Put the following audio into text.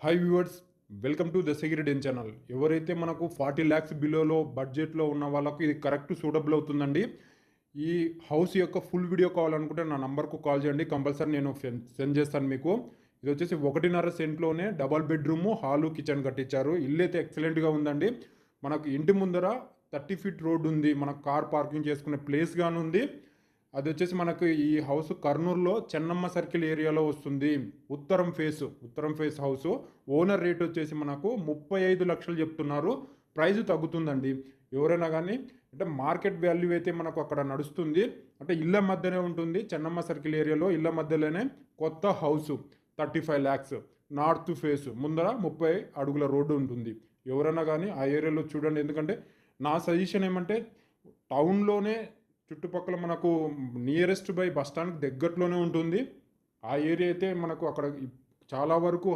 Hi viewers, welcome to the security channel. ఎవరైతే మనకు 40 ల్యాక్స్ బిలోలో బడ్జెట్లో ఉన్న వాళ్ళకు ఇది కరెక్ట్ సూటబుల్ అవుతుందండి. ఈ హౌస్ యొక్క ఫుల్ వీడియో కావాలనుకుంటే నా నంబర్కు కాల్ చేయండి, కంపల్సరీ నేను సెండ్ చేస్తాను మీకు. ఇది వచ్చేసి 1.5 సెంట్లోనే డబల్ బెడ్రూము, హాలు, కిచెన్ కట్టించారు. ఇల్లు అయితే ఎక్సలెంట్గా ఉందండి. మనకు ఇంటి ముందర 30 ఫీట్ రోడ్ ఉంది, మనకు కార్ పార్కింగ్ చేసుకునే ప్లేస్ గాను ఉంది. అది వచ్చేసి మనకు ఈ హౌస్ కర్నూలులో చెన్నమ్మ సర్కిల్ ఏరియాలో వస్తుంది. ఉత్తరం ఫేస్ హౌస్. ఓనర్ రేట్ వచ్చేసి మనకు 35 లక్షలు చెప్తున్నారు. ప్రైస్ తగ్గుతుందండి. ఎవరైనా కానీ అంటే మార్కెట్ వాల్యూ అయితే మనకు అక్కడ నడుస్తుంది. అంటే ఇళ్ళ మధ్యనే ఉంటుంది, చెన్నమ్మ సర్కిల్ ఏరియాలో ఇళ్ళ మధ్యలోనే కొత్త హౌస్. 35 ల్యాక్స్, నార్త్ ఫేస్, ముందర 30 అడుగుల రోడ్డు ఉంటుంది. ఎవరైనా కానీ ఆ ఏరియాలో చూడండి. ఎందుకంటే నా సజెషన్ ఏమంటే టౌన్లోనే చుట్టుపక్కల మనకు నియరెస్ట్ బై బస్ స్టాండ్కి దగ్గరలోనే ఉంటుంది. ఆ ఏరియా అయితే మనకు అక్కడ చాలా వరకు